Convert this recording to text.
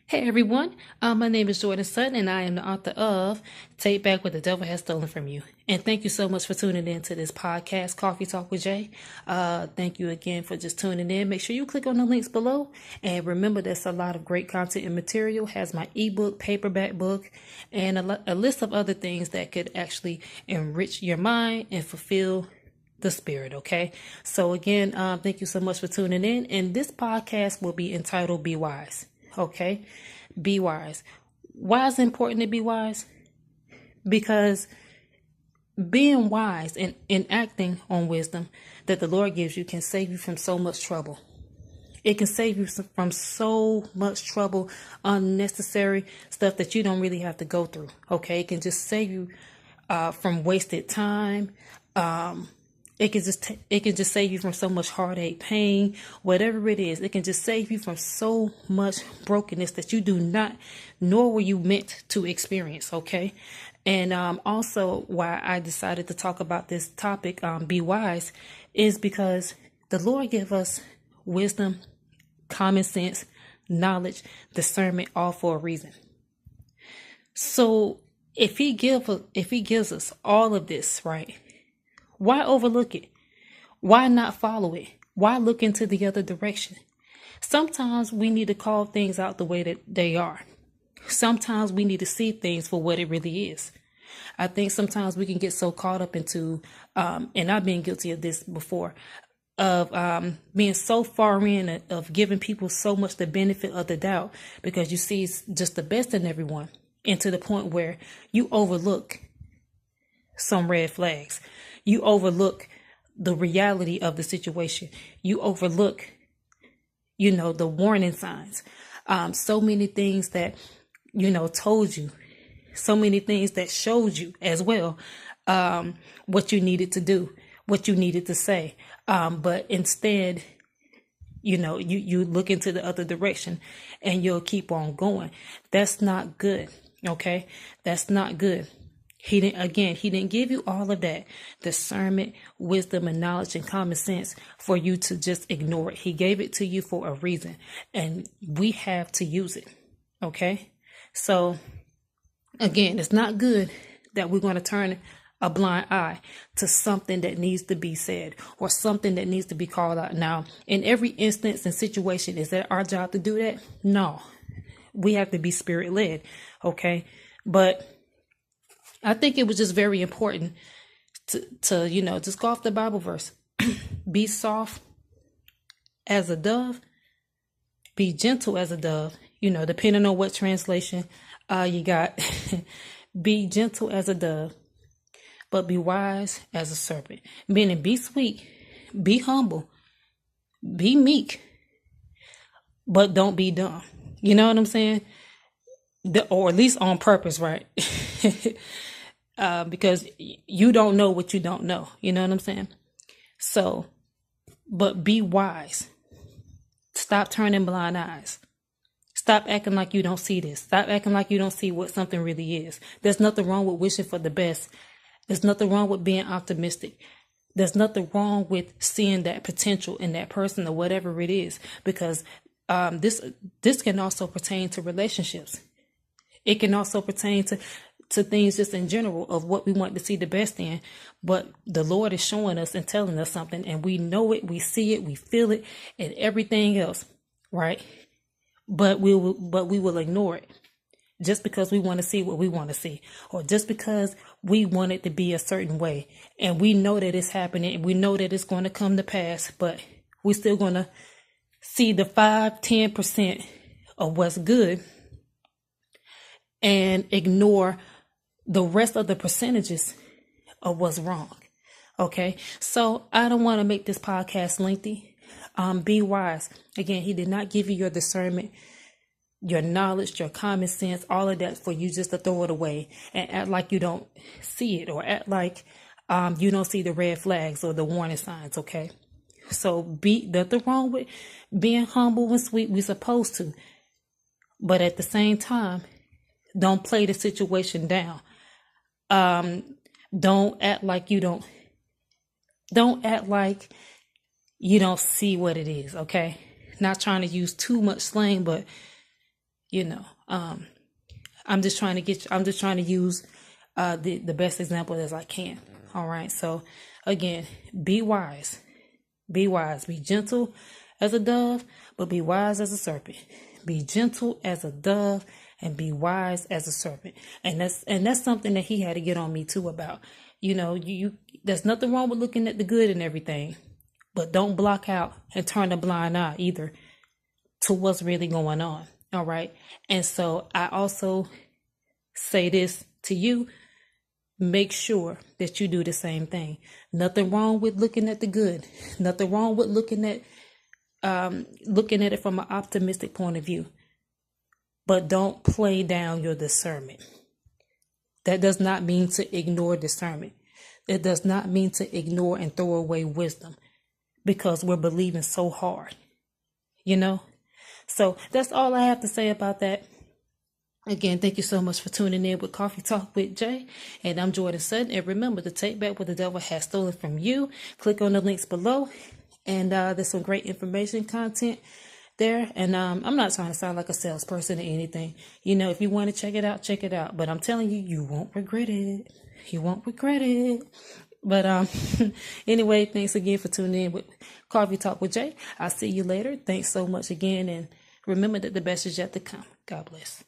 Hey everyone, my name is Jordan Sutton and I am the author of Take Back What the Devil Has Stolen From You. And thank you so much for tuning in to this podcast, Coffee Talk with Jay. Thank you again for just tuning in. Make sure you click on the links below. And remember, there's a lot of great content and material. Has my ebook, paperback book, and a list of other things that could actually enrich your mind and fulfill the spirit. Okay. So again, thank you so much for tuning in. And this podcast will be entitled Be Wise. Okay. Be wise. Why is it important to be wise? Because being wise and acting on wisdom that the Lord gives you can save you from so much trouble. It can save you from so much trouble, unnecessary stuff that you don't really have to go through. Okay. It can just save you from wasted time. It can just save you from so much heartache, pain, whatever it is. It can just save you from so much brokenness that you do not, nor were you meant to experience. Okay. And also why I decided to talk about this topic, be wise, is because the Lord gave us wisdom, common sense, knowledge, discernment, all for a reason. So if he gives us all of this, right? Why overlook it? Why not follow it? Why look into the other direction? Sometimes we need to call things out the way that they are. Sometimes we need to see things for what it really is. I think sometimes we can get so caught up into, and I've been guilty of this before, of being so far in, of giving people so much the benefit of the doubt because you see just the best in everyone, and to the point where you overlook some red flags. You overlook the reality of the situation. You overlook, the warning signs. So many things that, told you. So many things that showed you as well what you needed to do, what you needed to say. But instead, you look into the other direction and you'll keep on going. That's not good. Okay? That's not good. He didn't give you all of that discernment, wisdom, and knowledge and common sense for you to just ignore it. He gave it to you for a reason, and we have to use it. Okay. So again, it's not good that we're going to turn a blind eye to something that needs to be said or something that needs to be called out. Now, in every instance and situation, is that our job to do that? No, we have to be spirit led. Okay. But I think it was just very important to just go off the Bible verse. Be soft as a dove. Be gentle as a dove. Depending on what translation you got. Be gentle as a dove, but be wise as a serpent. Meaning be sweet, be humble, be meek, but don't be dumb. You know what I'm saying? Or at least on purpose, right? Because you don't know what you don't know. You know what I'm saying? So, but be wise. Stop turning blind eyes. Stop acting like you don't see this. Stop acting like you don't see what something really is. There's nothing wrong with wishing for the best. There's nothing wrong with being optimistic. There's nothing wrong with seeing that potential in that person or whatever it is. Because this can also pertain to relationships. It can also pertain to things just in general of what we want to see the best in. But the Lord is showing us and telling us something, and we know it, we see it, we feel it, and everything else, right? But we will ignore it just because we want to see what we want to see, or just because we want it to be a certain way. And we know that it's happening, and we know that it's going to come to pass, but we're still going to see the 5-10% of what's good and ignore the rest of the percentages of what's wrong. Okay. So I don't want to make this podcast lengthy. Be wise. Again, he did not give you your discernment, your knowledge, your common sense, all of that for you just to throw it away and act like you don't see it, or act like you don't see the red flags or the warning signs. Okay. So nothing wrong with being humble and sweet. We're supposed to, but at the same time, don't play the situation down. Don't act like you don't see what it is. Okay. Not trying to use too much slang, but You know, I'm just trying to use the best example as I can. All right. So again, be wise. Be wise. Be gentle as a dove, but be wise as a serpent. Be gentle as a dove and be wise as a serpent. And that's something that he had to get on me too about. You know, you there's nothing wrong with looking at the good and everything, but don't block out and turn a blind eye either to what's really going on. All right. And so I also say this to you. Make sure that you do the same thing. Nothing wrong with looking at the good. Nothing wrong with looking at it from an optimistic point of view. But don't play down your discernment. That does not mean to ignore discernment. It does not mean to ignore and throw away wisdom because we're believing so hard. You know? So that's all I have to say about that. Again, thank you so much for tuning in with Coffee Talk with Jay. And I'm Jordan Sutton. And remember to take back what the devil has stolen from you. Click on the links below. And there's some great information content there. And I'm not trying to sound like a salesperson or anything. You know, if you want to check it out, check it out. But I'm telling you, you won't regret it. You won't regret it. But anyway, thanks again for tuning in with Coffee Talk with Jay. I'll see you later. Thanks so much again. And remember that the best is yet to come. God bless.